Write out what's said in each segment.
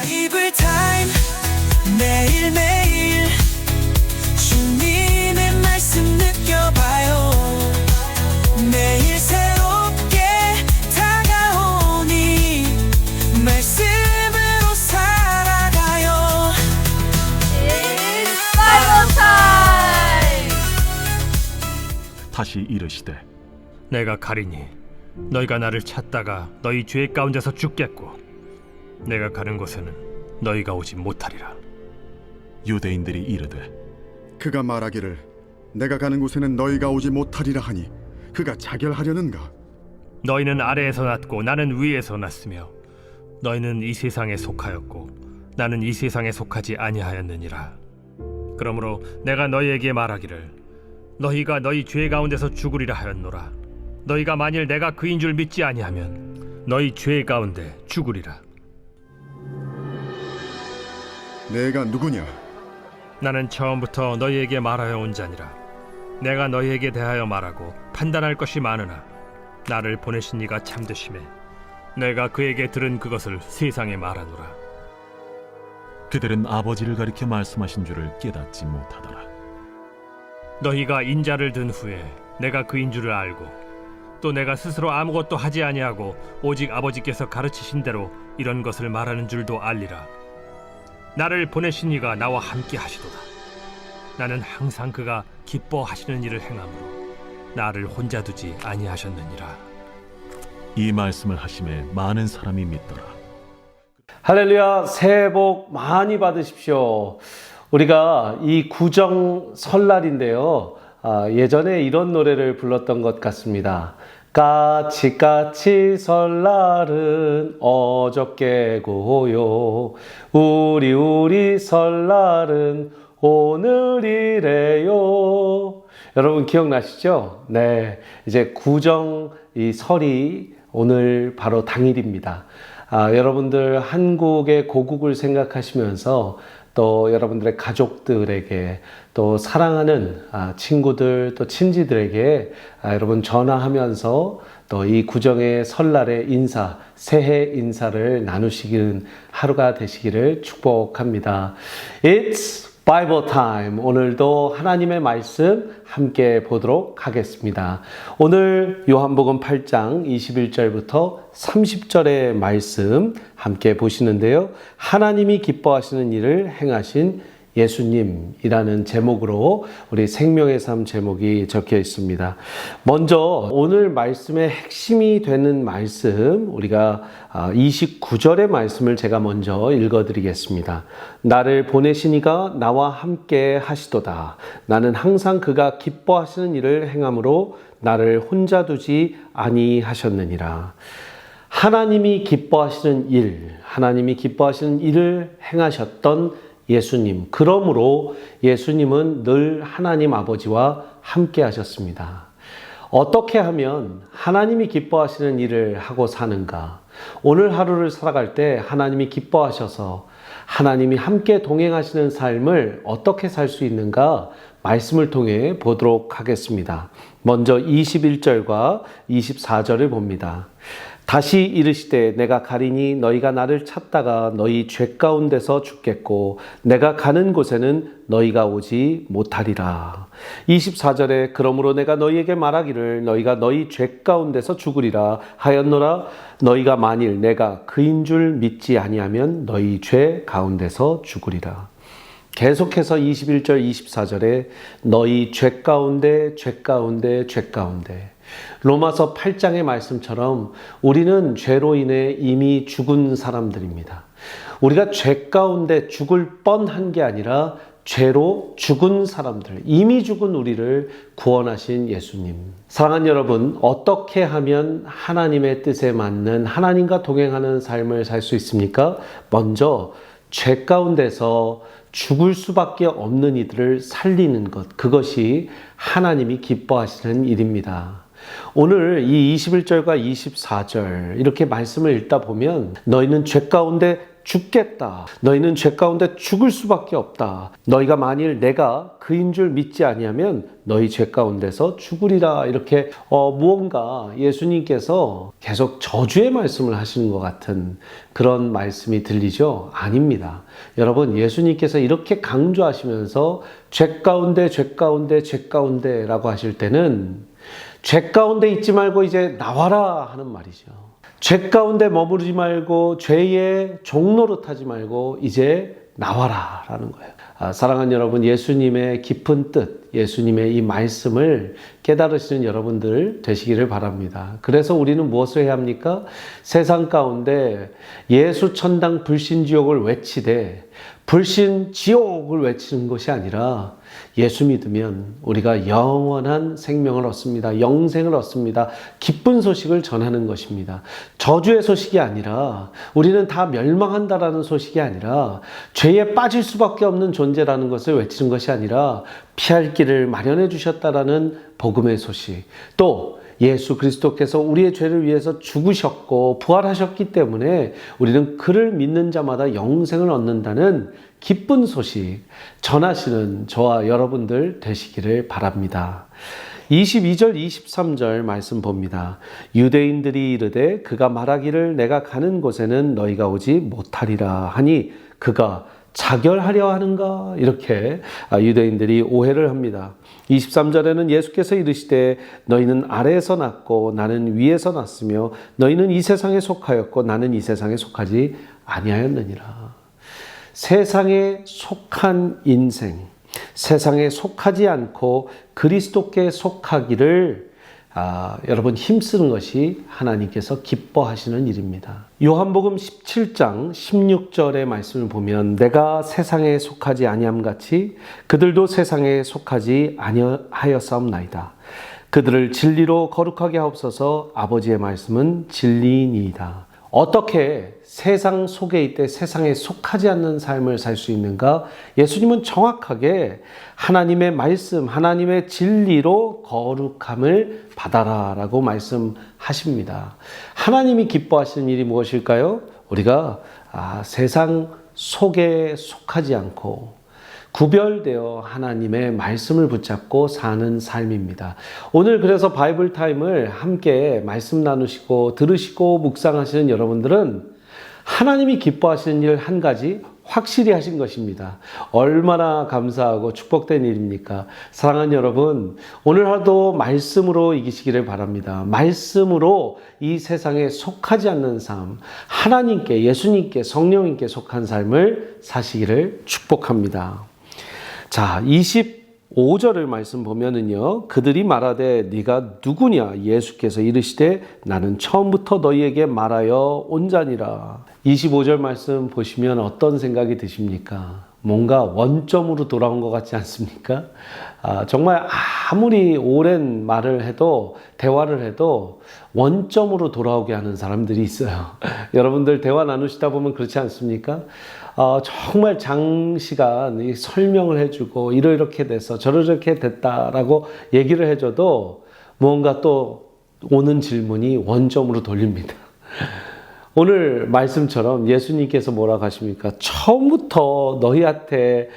바이블 타임 매일매일 주님의 말씀 느껴봐요. 매일 새롭게 다가오니 말씀으로 살아가요. It's Bible time! 다시 이르시되 내가 가리니 너희가 나를 찾다가 너희 죄 가운데서 죽겠고 내가 가는 곳에는 너희가 오지 못하리라. 유대인들이 이르되 그가 말하기를 내가 가는 곳에는 너희가 오지 못하리라 하니 그가 자결하려는가? 너희는 아래에서 났고 나는 위에서 났으며 너희는 이 세상에 속하였고 나는 이 세상에 속하지 아니하였느니라. 그러므로 내가 너희에게 말하기를 너희가 너희 죄 가운데서 죽으리라 하였노라. 너희가 만일 내가 그인 줄 믿지 아니하면 너희 죄 가운데 죽으리라. 내가 누구냐? 나는 처음부터 너희에게 말하여 온 자니라. 내가 너희에게 대하여 말하고 판단할 것이 많으나 나를 보내신 이가 참되심에 내가 그에게 들은 그것을 세상에 말하노라. 그들은 아버지를 가리켜 말씀하신 줄을 깨닫지 못하더라. 너희가 인자를 든 후에 내가 그인 줄을 알고 또 내가 스스로 아무것도 하지 아니하고 오직 아버지께서 가르치신 대로 이런 것을 말하는 줄도 알리라. 나를 보내신 이가 나와 함께 하시도다. 나는 항상 그가 기뻐하시는 일을 행함으로 나를 혼자 두지 아니하셨느니라. 이 말씀을 하심에 많은 사람이 믿더라. 할렐루야, 새해 복 많이 받으십시오. 우리가 이 구정 설날인데요. 예전에 이런 노래를 불렀던 것 같습니다. 까치까치 설날은 어저께고요. 우리 설날은 오늘이래요. 여러분 기억나시죠? 네, 이제 구정 이 설이 오늘 바로 당일입니다. 여러분들 한국의 고국을 생각하시면서 또 여러분들의 가족들에게 또 사랑하는 친구들 또 친지들에게 여러분 전화하면서 또 이 구정의 설날의 인사, 새해 인사를 나누시는 하루가 되시기를 축복합니다. It's Bible time. 오늘도 하나님의 말씀 함께 보도록 하겠습니다. 오늘 요한복음 8장 21절부터 30절의 말씀 함께 보시는데요. 하나님이 기뻐하시는 일을 행하신 예수님이라는 제목으로 우리 생명의 삶 제목이 적혀 있습니다. 먼저 오늘 말씀의 핵심이 되는 말씀, 우리가 29절의 말씀을 제가 먼저 읽어드리겠습니다. 나를 보내신 이가 나와 함께 하시도다. 나는 항상 그가 기뻐하시는 일을 행함으로 나를 혼자 두지 아니하셨느니라. 하나님이 기뻐하시는 일, 하나님이 기뻐하시는 일을 행하셨던 예수님. 그러므로 예수님은 늘 하나님 아버지와 함께 하셨습니다. 어떻게 하면 하나님이 기뻐하시는 일을 하고 사는가? 오늘 하루를 살아갈 때 하나님이 기뻐하셔서 하나님이 함께 동행하시는 삶을 어떻게 살 수 있는가? 말씀을 통해 보도록 하겠습니다. 먼저 21절과 24절을 봅니다. 다시 이르시되 내가 가리니 너희가 나를 찾다가 너희 죄 가운데서 죽겠고 내가 가는 곳에는 너희가 오지 못하리라. 24절에 그러므로 내가 너희에게 말하기를 너희가 너희 죄 가운데서 죽으리라 하였노라. 너희가 만일 내가 그인 줄 믿지 아니하면 너희 죄 가운데서 죽으리라. 계속해서 21절 24절에 너희 죄 가운데 죄 가운데 죄 가운데. 로마서 8장의 말씀처럼 우리는 죄로 인해 이미 죽은 사람들입니다. 우리가 죄 가운데 죽을 뻔한 게 아니라 죄로 죽은 사람들, 이미 죽은 우리를 구원하신 예수님. 사랑하는 여러분, 어떻게 하면 하나님의 뜻에 맞는 하나님과 동행하는 삶을 살 수 있습니까? 먼저 죄 가운데서 죽을 수밖에 없는 이들을 살리는 것, 그것이 하나님이 기뻐하시는 일입니다. 오늘 이 21절과 24절 이렇게 말씀을 읽다 보면 너희는 죄 가운데 죽겠다. 너희는 죄 가운데 죽을 수밖에 없다. 너희가 만일 내가 그인 줄 믿지 아니하면 너희 죄 가운데서 죽으리라. 이렇게 무언가 예수님께서 계속 저주의 말씀을 하시는 것 같은 그런 말씀이 들리죠? 아닙니다. 여러분, 예수님께서 이렇게 강조하시면서 죄 가운데 죄 가운데 죄 가운데라고 하실 때는 죄 가운데 있지 말고 이제 나와라 하는 말이죠. 죄 가운데 머무르지 말고 죄의 종노릇하지 말고 이제 나와라 라는 거예요. 사랑하는 여러분, 예수님의 깊은 뜻, 예수님의 이 말씀을 깨달으시는 여러분들 되시기를 바랍니다. 그래서 우리는 무엇을 해야 합니까? 세상 가운데 예수 천당 불신 지옥을 외치되 불신 지옥을 외치는 것이 아니라 예수 믿으면 우리가 영원한 생명을 얻습니다. 영생을 얻습니다. 기쁜 소식을 전하는 것입니다. 저주의 소식이 아니라 우리는 다 멸망한다라는 소식이 아니라 죄에 빠질 수밖에 없는 존재라는 것을 외치는 것이 아니라 피할 길을 마련해 주셨다라는 복음의 소식, 또 예수 그리스도께서 우리의 죄를 위해서 죽으셨고 부활하셨기 때문에 우리는 그를 믿는 자마다 영생을 얻는다는 기쁜 소식 전하시는 저와 여러분들 되시기를 바랍니다. 22절 23절 말씀 봅니다. 유대인들이 이르되 그가 말하기를 내가 가는 곳에는 너희가 오지 못하리라 하니 그가 자결하려 하는가? 이렇게 유대인들이 오해를 합니다. 23절에는 예수께서 이르시되 너희는 아래에서 났고 나는 위에서 났으며 너희는 이 세상에 속하였고 나는 이 세상에 속하지 아니하였느니라. 세상에 속한 인생, 세상에 속하지 않고 그리스도께 속하기를 여러분 힘쓰는 것이 하나님께서 기뻐하시는 일입니다. 요한복음 17장 16절의 말씀을 보면 내가 세상에 속하지 아니함 같이 그들도 세상에 속하지 아니하였사옵나이다. 그들을 진리로 거룩하게 하옵소서. 아버지의 말씀은 진리이니이다. 어떻게 세상 속에 있되 세상에 속하지 않는 삶을 살 수 있는가? 예수님은 정확하게 하나님의 말씀, 하나님의 진리로 거룩함을 받아라 라고 말씀하십니다. 하나님이 기뻐하시는 일이 무엇일까요? 우리가 세상 속에 속하지 않고 구별되어 하나님의 말씀을 붙잡고 사는 삶입니다. 오늘 그래서 바이블 타임을 함께 말씀 나누시고 들으시고 묵상하시는 여러분들은 하나님이 기뻐하시는 일 한 가지 확실히 하신 것입니다. 얼마나 감사하고 축복된 일입니까? 사랑하는 여러분, 오늘 하루도 말씀으로 이기시기를 바랍니다. 말씀으로 이 세상에 속하지 않는 삶, 하나님께, 예수님께, 성령님께 속한 삶을 사시기를 축복합니다. 자, 25절을 말씀 보면은요, 그들이 말하되 네가 누구냐? 예수께서 이르시되 나는 처음부터 너희에게 말하여 온 자니라. 25절 말씀 보시면 어떤 생각이 드십니까? 뭔가 원점으로 돌아온 것 같지 않습니까? 정말 아무리 오랜 말을 해도, 대화를 해도 원점으로 돌아오게 하는 사람들이 있어요. 여러분들 대화 나누시다 보면 그렇지 않습니까? 정말 장시간 설명을 해주고 이렇게 돼서 저렇게 됐다라고 얘기를 해줘도 무언가 또 오는 질문이 원점으로 돌립니다. 오늘 말씀처럼 예수님께서 뭐라고 하십니까? 처음부터 너희한테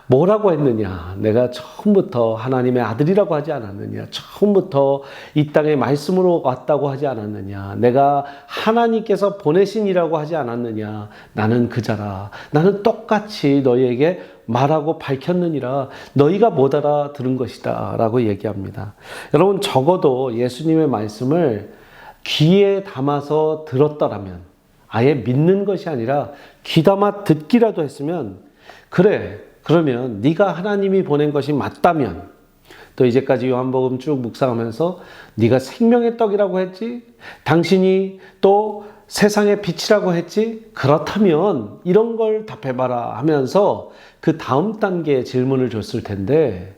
뭐라고 했느냐? 내가 처음부터 하나님의 아들이라고 하지 않았느냐? 처음부터 이 땅에 말씀으로 왔다고 하지 않았느냐? 내가 하나님께서 보내신이라고 하지 않았느냐? 나는 그자라. 나는 똑같이 너희에게 말하고 밝혔느니라. 너희가 못 알아들은 것이다 라고 얘기합니다. 여러분, 적어도 예수님의 말씀을 귀에 담아서 들었더라면, 아예 믿는 것이 아니라 귀담아 듣기라도 했으면, 그래, 그러면 네가 하나님이 보낸 것이 맞다면, 또 이제까지 요한복음 쭉 묵상하면서 네가 생명의 떡이라고 했지? 당신이 또 세상의 빛이라고 했지? 그렇다면 이런 걸 답해봐라 하면서 그 다음 단계의 질문을 줬을 텐데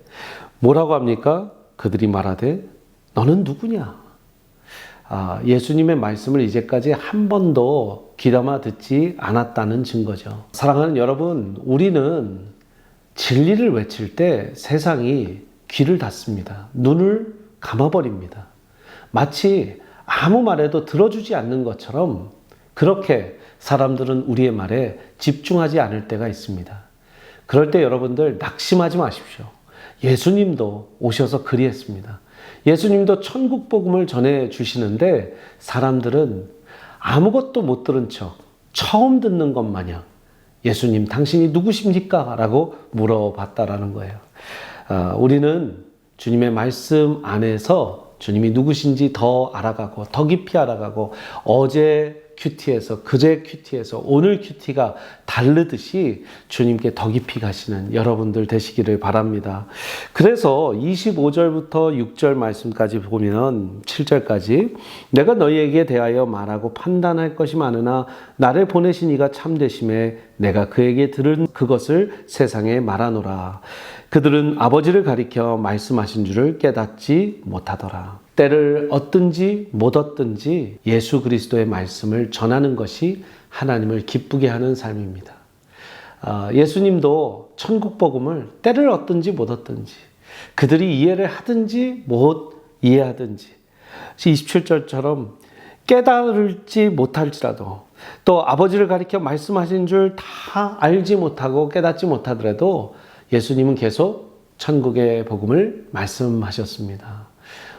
뭐라고 합니까? 그들이 말하되 너는 누구냐? 예수님의 말씀을 이제까지 한 번도 귀담아 듣지 않았다는 증거죠. 사랑하는 여러분, 우리는 진리를 외칠 때 세상이 귀를 닫습니다. 눈을 감아버립니다. 마치 아무 말에도 들어주지 않는 것처럼 그렇게 사람들은 우리의 말에 집중하지 않을 때가 있습니다. 그럴 때 여러분들 낙심하지 마십시오. 예수님도 오셔서 그리했습니다. 예수님도 천국 복음을 전해 주시는데 사람들은 아무것도 못 들은 척 처음 듣는 것 마냥 예수님 당신이 누구십니까? 라고 물어봤다라는 거예요. 우리는 주님의 말씀 안에서 주님이 누구신지 더 알아가고 더 깊이 알아가고 어제 큐티에서 그제 큐티에서 오늘 큐티가 다르듯이 주님께 더 깊이 가시는 여러분들 되시기를 바랍니다. 그래서 25절부터 6절 말씀까지 보면 7절까지 내가 너희에게 대하여 말하고 판단할 것이 많으나 나를 보내신 이가 참되심에 내가 그에게 들은 그것을 세상에 말하노라. 그들은 아버지를 가리켜 말씀하신 줄을 깨닫지 못하더라. 때를 얻든지 못 얻든지 예수 그리스도의 말씀을 전하는 것이 하나님을 기쁘게 하는 삶입니다. 예수님도 천국 복음을 때를 얻든지 못 얻든지 그들이 이해를 하든지 못 이해하든지 27절처럼 깨달을지 못할지라도 또 아버지를 가리켜 말씀하신 줄 다 알지 못하고 깨닫지 못하더라도 예수님은 계속 천국의 복음을 말씀하셨습니다.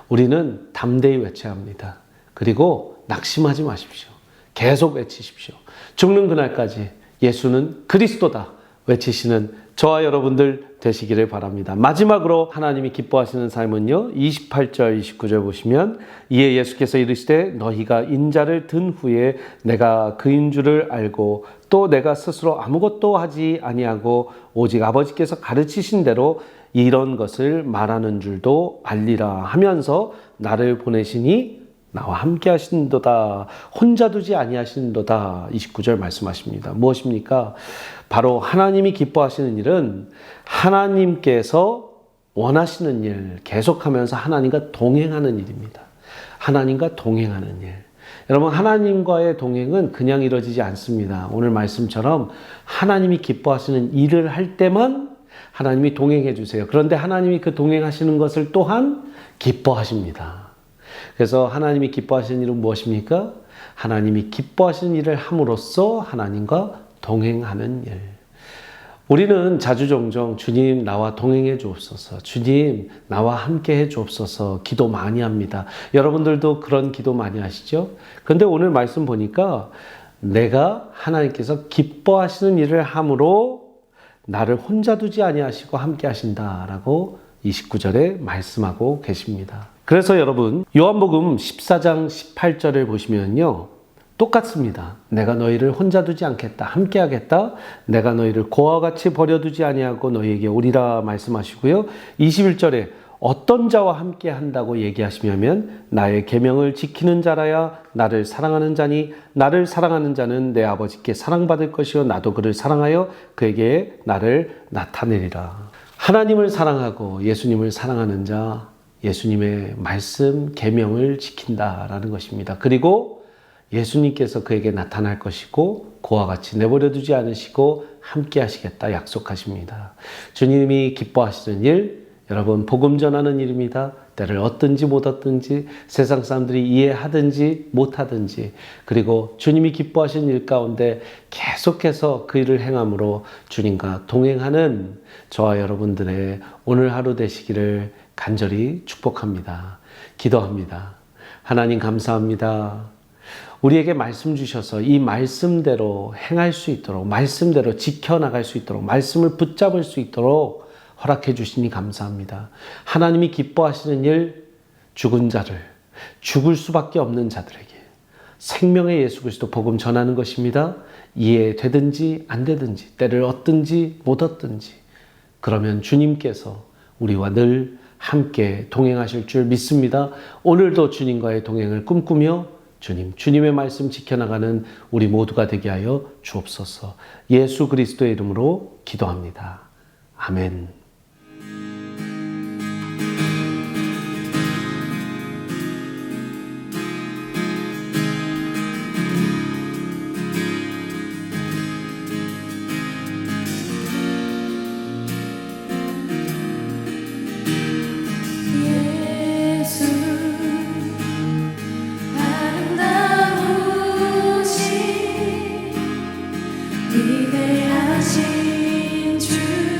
우리는 담대히 외쳐야 합니다. 그리고 낙심하지 마십시오. 계속 외치십시오. 죽는 그날까지 예수는 그리스도다 외치시는 저와 여러분들 되시기를 바랍니다. 마지막으로 하나님이 기뻐하시는 삶은요. 28절 29절 보시면 이에 예수께서 이르시되 너희가 인자를 든 후에 내가 그인 줄을 알고 또 내가 스스로 아무것도 하지 아니하고 오직 아버지께서 가르치신 대로 이런 것을 말하는 줄도 알리라 하면서 나를 보내시니 나와 함께 하신도다 혼자 두지 아니하신도다 29절 말씀하십니다. 무엇입니까? 바로 하나님이 기뻐하시는 일은 하나님께서 원하시는 일 계속하면서 하나님과 동행하는 일입니다. 하나님과 동행하는 일. 여러분 하나님과의 동행은 그냥 이루어지지 않습니다. 오늘 말씀처럼 하나님이 기뻐하시는 일을 할 때만 하나님이 동행해 주세요. 그런데 하나님이 그 동행하시는 것을 또한 기뻐하십니다. 그래서 하나님이 기뻐하시는 일은 무엇입니까? 하나님이 기뻐하시는 일을 함으로써 하나님과 동행하는 일. 우리는 자주종종 주님 나와 동행해 주옵소서, 주님 나와 함께 해 주옵소서 기도 많이 합니다. 여러분들도 그런 기도 많이 하시죠? 그런데 오늘 말씀 보니까 내가 하나님께서 기뻐하시는 일을 함으로 나를 혼자 두지 아니하시고 함께 하신다라고 29절에 말씀하고 계십니다. 그래서 여러분 요한복음 14장 18절을 보시면요. 똑같습니다. 내가 너희를 혼자 두지 않겠다. 함께 하겠다. 내가 너희를 고와 같이 버려두지 아니하고 너희에게 오리라 말씀하시고요. 21절에 어떤 자와 함께 한다고 얘기하시냐면 나의 계명을 지키는 자라야 나를 사랑하는 자니 나를 사랑하는 자는 내 아버지께 사랑받을 것이요 나도 그를 사랑하여 그에게 나를 나타내리라. 하나님을 사랑하고 예수님을 사랑하는 자 예수님의 말씀 계명을 지킨다라는 것입니다. 그리고 예수님께서 그에게 나타날 것이고 그와 같이 내버려 두지 않으시고 함께 하시겠다 약속하십니다. 주님이 기뻐하시는 일 여러분 복음 전하는 일입니다. 때를 얻든지 못 얻든지 세상 사람들이 이해하든지 못하든지 그리고 주님이 기뻐하시는 일 가운데 계속해서 그 일을 행함으로 주님과 동행하는 저와 여러분들의 오늘 하루 되시기를 간절히 축복합니다. 기도합니다. 하나님 감사합니다. 우리에게 말씀 주셔서 이 말씀대로 행할 수 있도록 말씀대로 지켜나갈 수 있도록 말씀을 붙잡을 수 있도록 허락해 주시니 감사합니다. 하나님이 기뻐하시는 일 죽은 자를 죽을 수밖에 없는 자들에게 생명의 예수 그리스도 복음 전하는 것입니다. 이해되든지 안 되든지 때를 얻든지 못 얻든지 그러면 주님께서 우리와 늘 함께 동행하실 줄 믿습니다. 오늘도 주님과의 동행을 꿈꾸며 주님의 말씀 지켜나가는 우리 모두가 되게 하여 주옵소서. 예수 그리스도의 이름으로 기도합니다. 아멘. 예수 아름다우신 위대하신 주